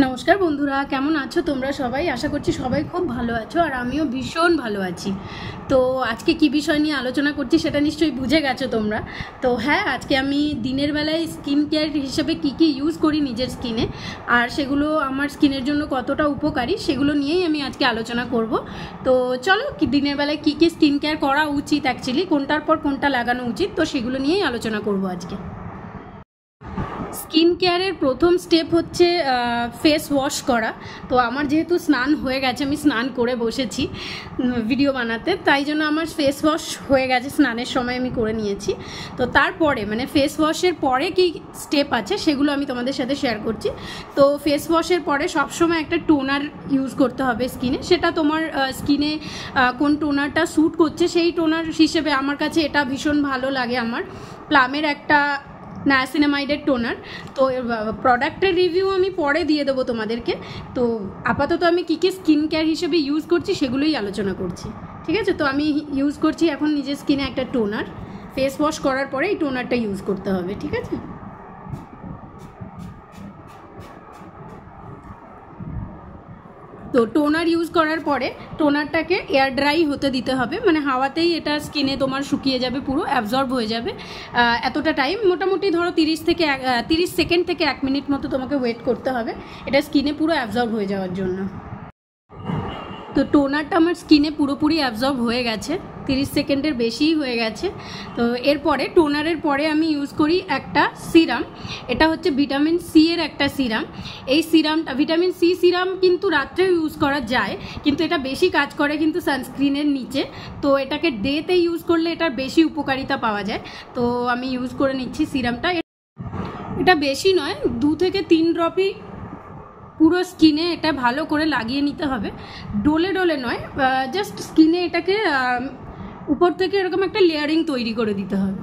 নমস্কার বন্ধুরা, কেমন আছো তোমরা সবাই? আশা করছি সবাই খুব ভালো আছো, আর আমিও ভীষণ ভালো আছি। তো আজকে কি বিষয় নিয়ে আলোচনা করছি সেটা নিশ্চয়ই বুঝে গেছো তোমরা। তো হ্যাঁ, আজকে আমি দিনের বেলায় স্কিন কেয়ার হিসেবে কি ইউজ করি নিজের স্কিনে, আর সেগুলো আমার স্কিনের জন্য কতটা উপকারী সেগুলো নিয়েই আমি আজকে আলোচনা করব। তো চলো, দিনের বেলায় কি স্কিন কেয়ার করা উচিত, অ্যাকচুয়ালি কোনটার পর কোনটা লাগানো উচিত, তো সেগুলো নিয়েই আলোচনা করব আজকে। স্কিন কেয়ারের প্রথম স্টেপ হচ্ছে ফেস ওয়াশ করা। তো আমার যেহেতু স্নান হয়ে গেছে, আমি স্নান করে বসেছি ভিডিও বানাতে, তাই জন্য আমার ফেস ওয়াশ হয়ে গেছে, স্নানের সময় আমি করে নিয়েছি। তো তারপরে মানে ফেস ওয়াশের পরে কি স্টেপ আছে সেগুলো আমি তোমাদের সাথে শেয়ার করছি। তো ফেস ওয়াশের পরে সবসময় একটা টোনার ইউজ করতে হবে স্কিনে। সেটা তোমার স্কিনে কোন টোনারটা স্যুট করছে সেই টোনার হিসেবে আমার কাছে এটা ভীষণ ভালো লাগে। আমার প্লামের একটা নায়াসিনামাইডের টোনার। তো প্রোডাক্টের রিভিউ আমি পরে দিয়ে দেবো তোমাদেরকে। তো আপাতত আমি কী স্কিন কেয়ার হিসেবে ইউজ করছি সেগুলোই আলোচনা করছি, ঠিক আছে? তো আমি ইউজ করছি এখন নিজের স্কিনে একটা টোনার। ফেস ওয়াশ করার পরে এই টোনারটা ইউজ করতে হবে, ঠিক আছে? তো টোনার ইউজ করার পরে টোনারটাকে এয়ার ড্রাই হতে দিতে হবে, মানে হাওয়াতেই এটা স্কিনে তোমার শুকিয়ে যাবে, পুরো অ্যাবজর্ব হয়ে যাবে। এতটা টাইম মোটামুটি ধরো 30 সেকেন্ড থেকে 1 মিনিট মতো তোমাকে ওয়েট করতে হবে এটা স্কিনে পুরো অ্যাবজর্ব হয়ে যাওয়ার জন্য। তো টোনারটা আমার স্কিনে পুরোপুরি অ্যাবজর্ব হয়ে গেছে, 30 সেকেন্ডের বেশিই হয়ে গেছে। তো এরপরে টোনারের পরে আমি ইউজ করি একটা সিরাম। এটা হচ্ছে ভিটামিন সি এর একটা সিরাম। এই সিরামটা ভিটামিন সি সিরাম কিন্তু রাত্রেও ইউজ করা যায়, কিন্তু এটা বেশি কাজ করে কিন্তু সানস্ক্রিনের নিচে। তো এটাকে ডেতে ইউজ করলে এটার বেশি উপকারিতা পাওয়া যায়। তো আমি ইউজ করে নিচ্ছি সিরামটা। এটা বেশি নয়, 2 থেকে 3 ড্রপই পুরো স্কিনে এটা ভালো করে লাগিয়ে নিতে হবে। ডোলে ডোলে নয়, জাস্ট স্কিনে এটাকে উপর থেকে এরকম একটা লেয়ারিং তৈরি করে দিতে হবে।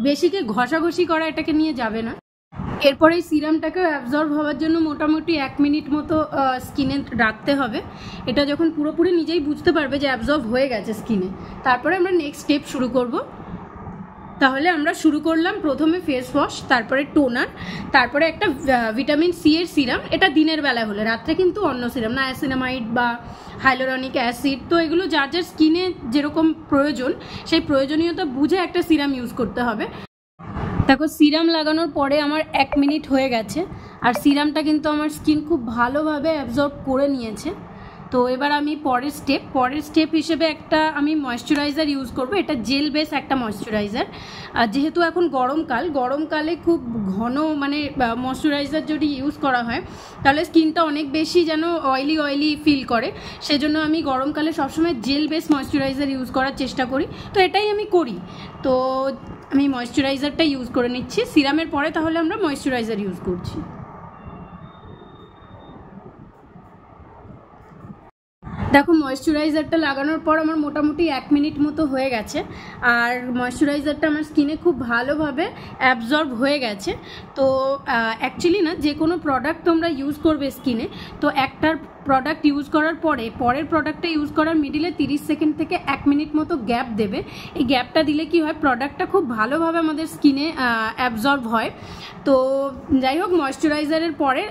বেশিকে ঘষাঘষি করা এটাকে নিয়ে যাবে না। এরপরে এই সিরামটাকে অ্যাবজর্ব হওয়ার জন্য মোটামুটি 1 মিনিট মতো স্কিনে রাখতে হবে। এটা যখন পুরোপুরি নিজেই বুঝতে পারবে যে অ্যাবজর্ব হয়ে গেছে স্কিনে, তারপরে আমরা নেক্সট স্টেপ শুরু করব। তাহলে আমরা শুরু করলাম প্রথমে ফেস ওয়াশ, তারপরে টোনার, তারপরে একটা ভিটামিন সি এর সিরাম। এটা দিনের বেলা হলে, রাত্রে কিন্তু অন্য সিরাম, নায়াসিনামাইড বা হাইলোরনিক অ্যাসিড, তো এগুলো যার যার স্কিনে যেরকম প্রয়োজন সেই প্রয়োজনীয়তা বুঝে একটা সিরাম ইউজ করতে হবে। দেখো, সিরাম লাগানোর পরে আমার 1 মিনিট হয়ে গেছে, আর সিরামটা কিন্তু আমার স্কিন খুব ভালোভাবে অ্যাবজর্ব করে নিয়েছে। তো এবার আমি পরের স্টেপ হিসেবে একটা আমি ময়শ্চারাইজার ইউজ করব। এটা জেল বেস একটা ময়শ্চারাইজার। যেহেতু এখন গরমকালে খুব ঘন মানে ময়শ্চারাইজার যদি ইউজ করা হয় তাহলে স্কিনটা অনেক বেশি যেন অয়েলি ফিল করে। সেজন্য আমি গরমকালে সবসময় জেল বেস ময়শ্চারাইজার ইউজ করার চেষ্টা করি। তো এটাই আমি করি। তো আমি ময়শ্চারাইজারটা ইউজ করে নিচ্ছি সিরামের পরে, তাহলে আমরা ময়শ্চারাইজার ইউজ করছি। দেখো, ময়শ্চারাইজারটা লাগানোর পর আমার মোটামুটি 1 মিনিট মতো হয়ে গেছে, আর ময়শ্চারাইজারটা আমার স্কিনে খুব ভালোভাবে অ্যাবজর্ব হয়ে গেছে। তো অ্যাকচুয়ালি না, যে কোনো প্রোডাক্ট তোমরা ইউজ করবে স্কিনে, তো একটার প্রোডাক্ট ইউজ করার পরে পরের প্রোডাক্টটা ইউজ করার মিডিলে 30 সেকেন্ড থেকে 1 মিনিট মতো গ্যাপ দেবে। এই গ্যাপটা দিলে কি হয়, প্রোডাক্টটা খুব ভালোভাবে আমাদের স্কিনে অ্যাবজর্ব হয়। তো যাই হোক, ময়শ্চারাইজারের পরে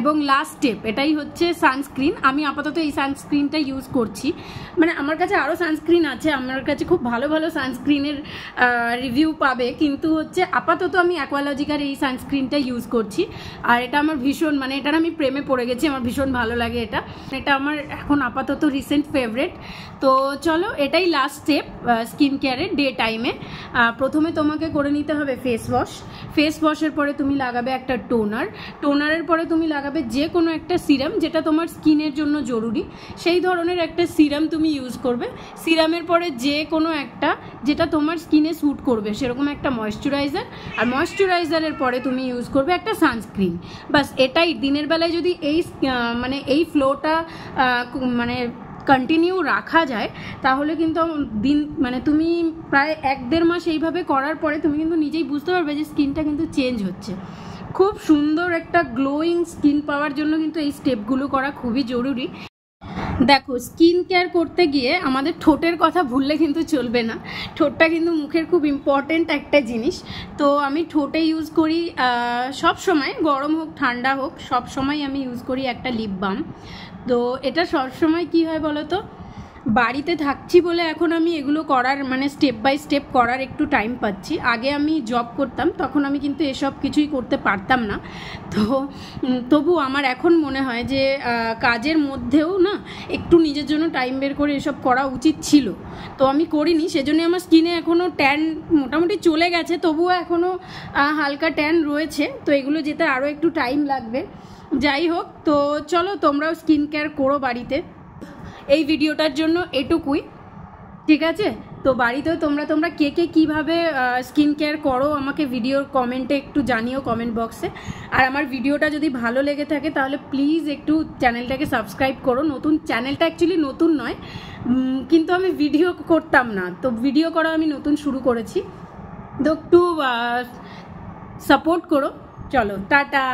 এবং লাস্ট স্টেপ এটাই হচ্ছে সানস্ক্রিন। আমি আপাতত এই সানস্ক্রিনটা ইউজ করছি। মানে আমার কাছে আরও সানস্ক্রিন আছে, আমার কাছে খুব ভালো ভালো সানস্ক্রিনের রিভিউ পাবে, কিন্তু হচ্ছে আপাতত আমি অ্যাকোয়ালজিকার এই সানস্ক্রিনটা ইউজ করছি। আর এটা আমার ভীষণ, মানে এটার আমি প্রেমে পড়ে গেছি, আমার ভীষণ ভালো লাগে এটা আমার এখন আপাতত রিসেন্ট ফেভারিট। তো চলো, এটাই লাস্ট স্টেপ স্কিন কেয়ারের ডে টাইমে। প্রথমে তোমাকে করে নিতে হবে ফেস ওয়াশের পরে তুমি লাগাবে একটা টোনারের পরে তুমি লাগাবে যে কোনো একটা সিরাম যেটা তোমার স্কিনের জন্য জরুরি, সেই ধরনের একটা সিরাম তুমি ইউজ করবে। সিরামের পরে যে কোনো একটা যেটা তোমার স্কিনে স্যুট করবে সেরকম একটা ময়শ্চারাইজার, আর ময়শ্চারাইজারের পরে তুমি ইউজ করবে একটা সানস্ক্রিন। বাস এটাই। দিনের বেলায় যদি এই ফ্লোটা মানে কন্টিনিউ রাখা যায় তাহলে কিন্তু তুমি প্রায় 1-1.5 মাস এইভাবে করার পরে তুমি কিন্তু নিজেই বুঝতে পারবে যে স্কিনটা কিন্তু চেঞ্জ হচ্ছে। খুব সুন্দর একটা গ্লোয়িং স্কিন পাওয়ার জন্য কিন্তু এই স্টেপগুলো করা খুবই জরুরি। দেখো, স্কিন কেয়ার করতে গিয়ে আমাদের ঠোঁটের কথা ভুললে কিন্তু চলবে না। ঠোঁটটা কিন্তু মুখের খুব ইম্পর্টেন্ট একটা জিনিস। তো আমি ঠোঁটে ইউজ করি সব সময়, গরম হোক ঠান্ডা হোক, সব সময় আমি ইউজ করি একটা লিপ বাম। তো এটা সব সময় কি হয় বলো তো, বাড়িতে থাকছি বলে এখন আমি এগুলো করার মানে স্টেপ বাই স্টেপ করার একটু টাইম পাচ্ছি। আগে আমি জব করতাম, তখন আমি কিন্তু এসব কিছুই করতে পারতাম না। তো তবু আমার এখন মনে হয় যে কাজের মধ্যেও না একটু নিজের জন্য টাইম বের করে এসব করা উচিত ছিল। তো আমি করিনি, সেজন্য আমার স্কিনে এখনও ট্যান মোটামুটি চলে গেছে, তবুও এখনও হালকা ট্যান রয়েছে। তো এগুলো যেতে আরও একটু টাইম লাগবে। যাই হোক, তো চলো তোমরাও স্কিন কেয়ার করো বাড়িতে। এই ভিডিওটার জন্য এটুকুই, ঠিক আছে? তো বাড়িতেও তোমরা কে কীভাবে স্কিন কেয়ার করো আমাকে ভিডিওর কমেন্টে একটু জানিও, কমেন্ট বক্সে। আর আমার ভিডিওটা যদি ভালো লেগে থাকে তাহলে প্লিজ একটু চ্যানেলটাকে সাবস্ক্রাইব করো। নতুন চ্যানেলটা অ্যাকচুয়ালি নতুন নয়, কিন্তু আমি ভিডিও করতাম না, তো ভিডিও করা আমি নতুন শুরু করেছি। তো একটু সাপোর্ট করো। চলো, টাটা।